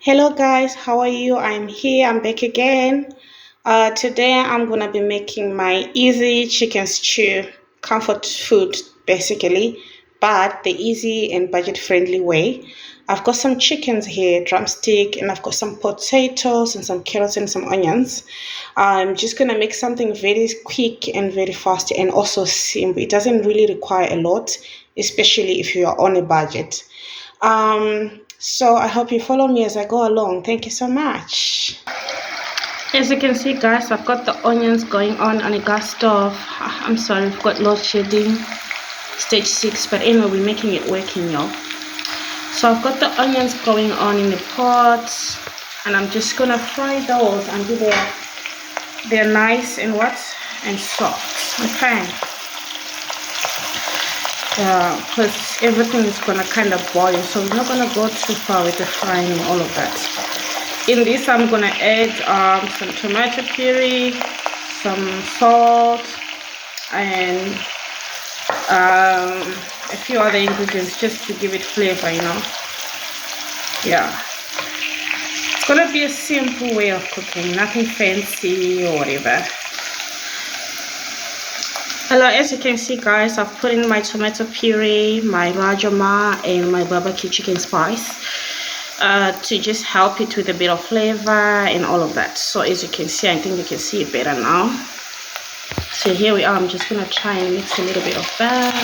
Hello guys, how are you? I'm here, I'm back again. Today I'm gonna be making my easy chicken stew, comfort food basically, but the easy and budget friendly way. I've got some chickens here, drumstick, and I've got some potatoes and some carrots and some onions. I'm just gonna make something very quick and very fast and also simple. It doesn't really require a lot, especially if you are on a budget. So I hope you follow me as I go along. Thank you so much. As you can see guys, I've got the onions going on a gas stove. I'm sorry, we've got load shedding, stage 6, but anyway, we're making it working, y'all. So I've got the onions going on in the pot, and I'm just gonna fry those until they're nice and and soft. Okay. Because everything is gonna kind of boil, so we're not gonna go too far with the frying and all of that. In this, I'm gonna add some tomato puree, some salt, and a few other ingredients just to give it flavor, Yeah, it's gonna be a simple way of cooking, nothing fancy or whatever. Hello, as you can see guys, I've put in my tomato puree, my rajma, and my barbecue chicken spice to just help it with a bit of flavor and all of that. So as you can see, I think you can see it better now. So here we are. I'm just gonna try and mix a little bit of that,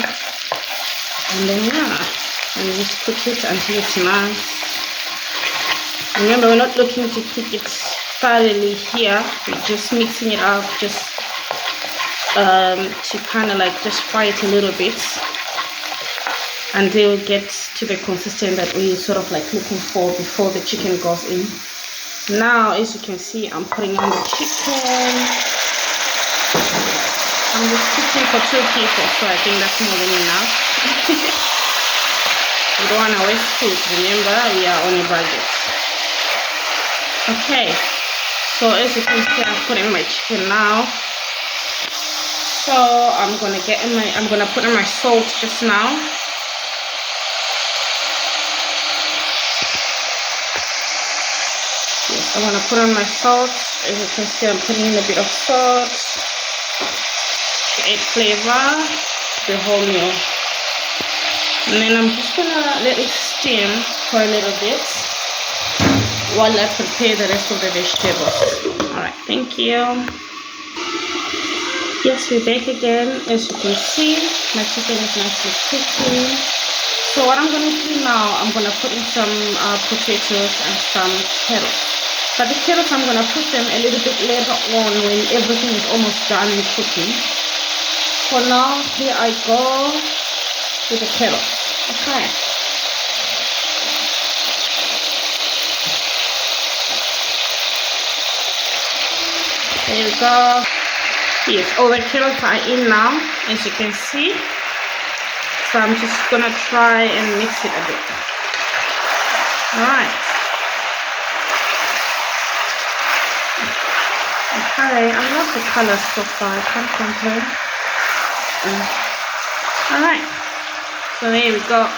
and then and just cook it until it's nice. Remember, we're not looking to cook it thoroughly here. We're just mixing it up, just to kind of like just fry it a little bit until it gets to the consistency that we sort of like looking for before the chicken goes in. Now, as you can see, I'm putting on the chicken. I'm just cooking for 2 people, so I think that's more than enough. We don't want to waste food. Remember, we are on a budget. Okay, so as you can see, I'm putting my chicken now. So I'm gonna put in my salt just now. Yes, I'm gonna put on my salt. As you can see, I'm putting in a bit of salt to add flavor to the whole meal. And then I'm just gonna let it steam for a little bit while I prepare the rest of the vegetables. Alright, thank you. Yes, we're back again. As you can see, my chicken is nicely cooking. So what I'm going to do now, I'm going to put in some potatoes and some carrots. But the carrots, I'm going to put them a little bit later on when everything is almost done with cooking. For now, here I go with the carrots. Okay. There we go. Yes, all the carrots are in now, as you can see. So I'm just gonna try and mix it a bit. Alright. Okay, I love the colors so far, I can't complain. Alright, so there we go.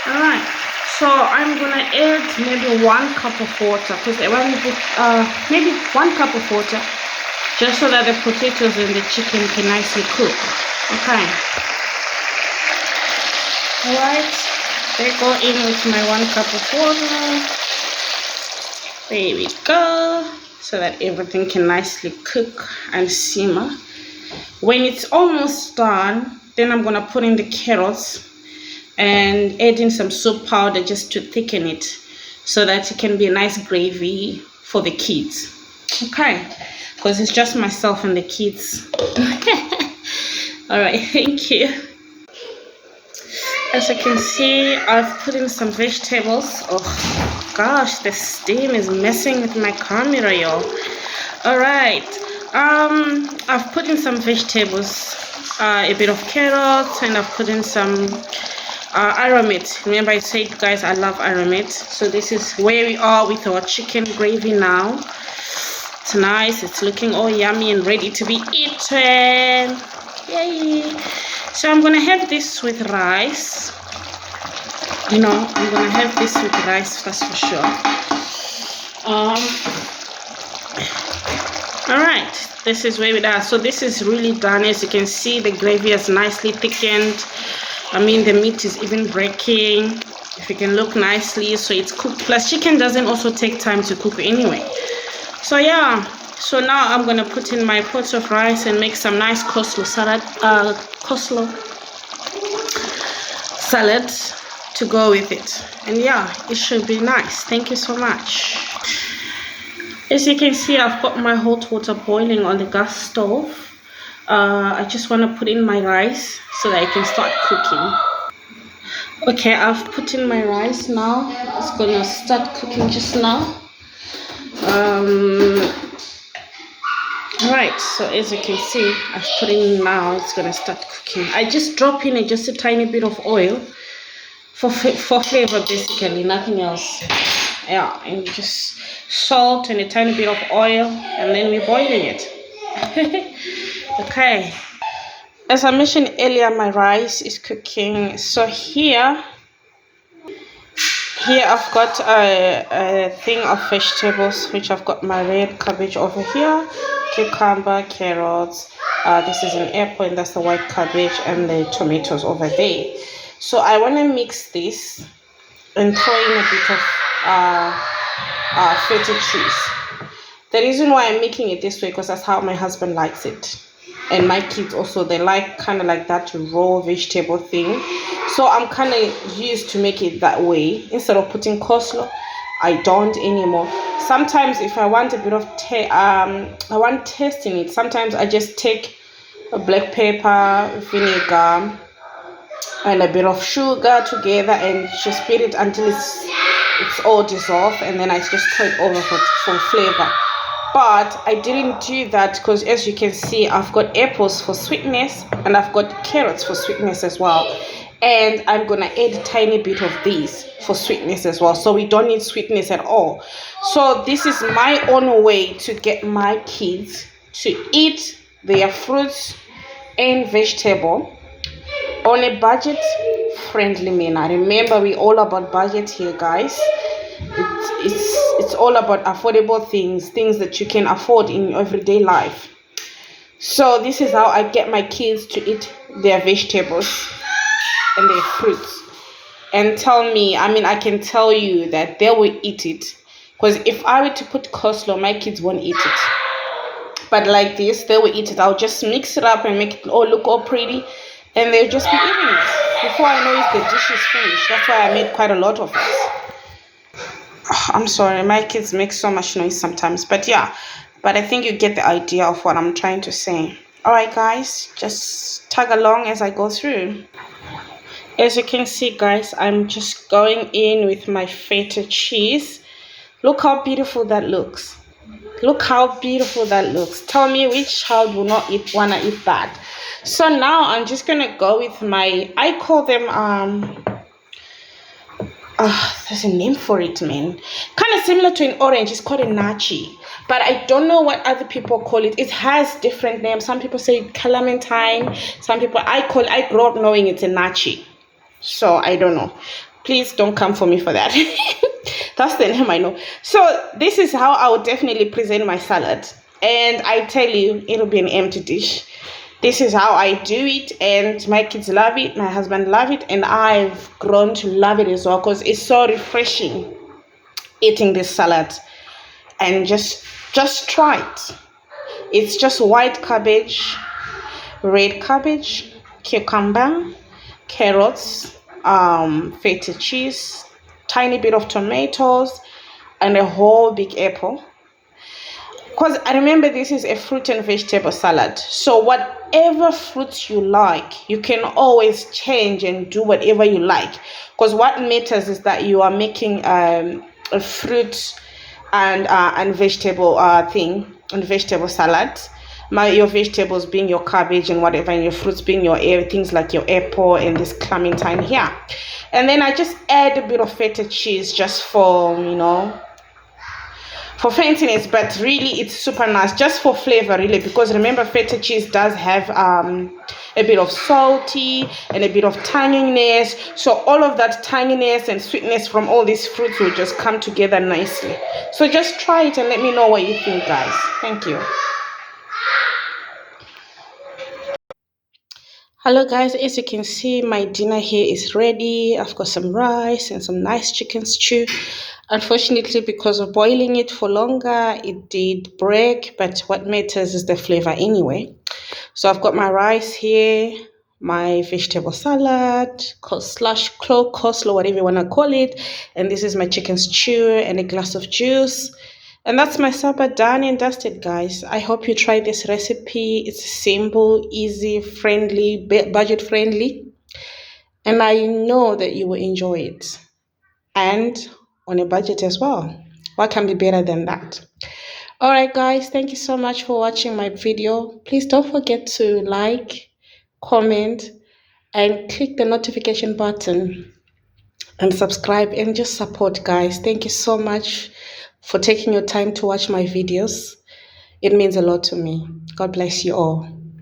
Alright. So I'm gonna add maybe 1 cup of water, because I want to put maybe 1 cup of water, just so that the potatoes and the chicken can nicely cook. Okay. Alright, they go in with my 1 cup of water. There we go. So that everything can nicely cook and simmer. When it's almost done, then I'm gonna put in the carrots and add in some soup powder just to thicken it so that it can be a nice gravy for the kids. Okay, because it's just myself and the kids. All right, thank you. As you can see, I've put in some vegetables. Oh gosh, the steam is messing with my camera, y'all. All right, I've put in some vegetables, a bit of carrots, and I've put in some aromate. Remember I said, guys, I love aromate. So this is where we are with our chicken gravy now. It's nice, it's looking all yummy and ready to be eaten. Yay! So I'm gonna have this with rice. I'm gonna have this with rice first for sure. All right, this is where we are. So this is really done. As you can see, the gravy is nicely thickened. I mean, the meat is even breaking, if you can look nicely. So it's cooked. Plus, chicken doesn't also take time to cook anyway. So yeah, so now I'm gonna put in my pot of rice and make some nice coleslaw salad to go with it. And yeah, it should be nice. Thank you so much. As you can see, I've got my hot water boiling on the gas stove. I just want to put in my rice so that I can start cooking. Okay, I've put in my rice now. It's gonna start cooking just now. Right, so as you can see, I've put in now. It's gonna start cooking. I just drop in just a tiny bit of oil for flavor, basically, nothing else. Yeah, and just salt and a tiny bit of oil, and then we're boiling it. Okay, as I mentioned earlier, my rice is cooking. So here I've got a thing of vegetables, which I've got my red cabbage over here, cucumber, carrots, this is an apple, and that's the white cabbage, and the tomatoes over there. So I want to mix this and throw in a bit of feta cheese. The reason why I'm making it this way, because that's how my husband likes it, and my kids also, they like kind of like that raw vegetable thing. So I'm kind of used to make it that way. Instead of putting coleslaw, I don't anymore. Sometimes if I want a bit of I want taste in it, sometimes I just take a black pepper, vinegar, and a bit of sugar together and just beat it until it's all dissolved, and then I just throw it over for flavor. But I didn't do that because, as you can see, I've got apples for sweetness and I've got carrots for sweetness as well, and I'm gonna add a tiny bit of these for sweetness as well, so we don't need sweetness at all. So this is my own way to get my kids to eat their fruits and vegetable on a budget friendly manner. Remember, we're all about budget here, guys. It's all about affordable things that you can afford in your everyday life. So this is how I get my kids to eat their vegetables and their fruits. And tell me, I mean, I can tell you that they will eat it, because if I were to put coleslaw, my kids won't eat it. But like this, they will eat it. I'll just mix it up and make it all look all pretty, and they'll just be eating it. Before I know it, the dish is finished. That's why I made quite a lot of it. I'm sorry, my kids make so much noise sometimes. But yeah, but I think you get the idea of what I'm trying to say. Alright guys, just tag along as I go through. As you can see, guys, I'm just going in with my feta cheese. Look how beautiful that looks. Look how beautiful that looks. Tell me which child will not wanna eat that. So now I'm just gonna go with my, I call them there's a name for it, man. Kind of similar to an orange. It's called a nachi, but I don't know what other people call it. It has different names. Some people say clementine. Some people, I grew up knowing it's a nachi, so I don't know. Please don't come for me for that. That's the name I know. So this is how I would definitely present my salad, and I tell you, it'll be an empty dish. This is how I do it, and my kids love it, my husband love it, and I've grown to love it as well, because it's so refreshing eating this salad. And just try it. It's just white cabbage, red cabbage, cucumber, carrots, feta cheese, tiny bit of tomatoes, and a whole big apple. Because I remember this is a fruit and vegetable salad. So whatever fruits you like, you can always change and do whatever you like. Because what matters is that you are making a fruit and vegetable vegetable salad. Your vegetables being your cabbage and whatever, and your fruits being your things like your apple and this clementine here. And then I just add a bit of feta cheese just for, for faintness, but really it's super nice just for flavor, really, because remember feta cheese does have a bit of salty and a bit of tanginess, so all of that tanginess and sweetness from all these fruits will just come together nicely. So just try it and let me know what you think, guys. Thank you. Hello guys, as you can see, my dinner here is ready. I've got some rice and some nice chicken stew. Unfortunately, because of boiling it for longer, it did break, but what matters is the flavor anyway. So I've got my rice here, my vegetable salad, coleslaw, whatever you want to call it, and this is my chicken stew and a glass of juice. And that's my supper done and dusted, guys. I hope you try this recipe. It's simple, easy, friendly, budget friendly. And I know that you will enjoy it. And on a budget as well. What can be better than that? Alright, guys, thank you so much for watching my video. Please don't forget to like, comment, and click the notification button and subscribe and just support, guys. Thank you so much for taking your time to watch my videos. It means a lot to me. God bless you all.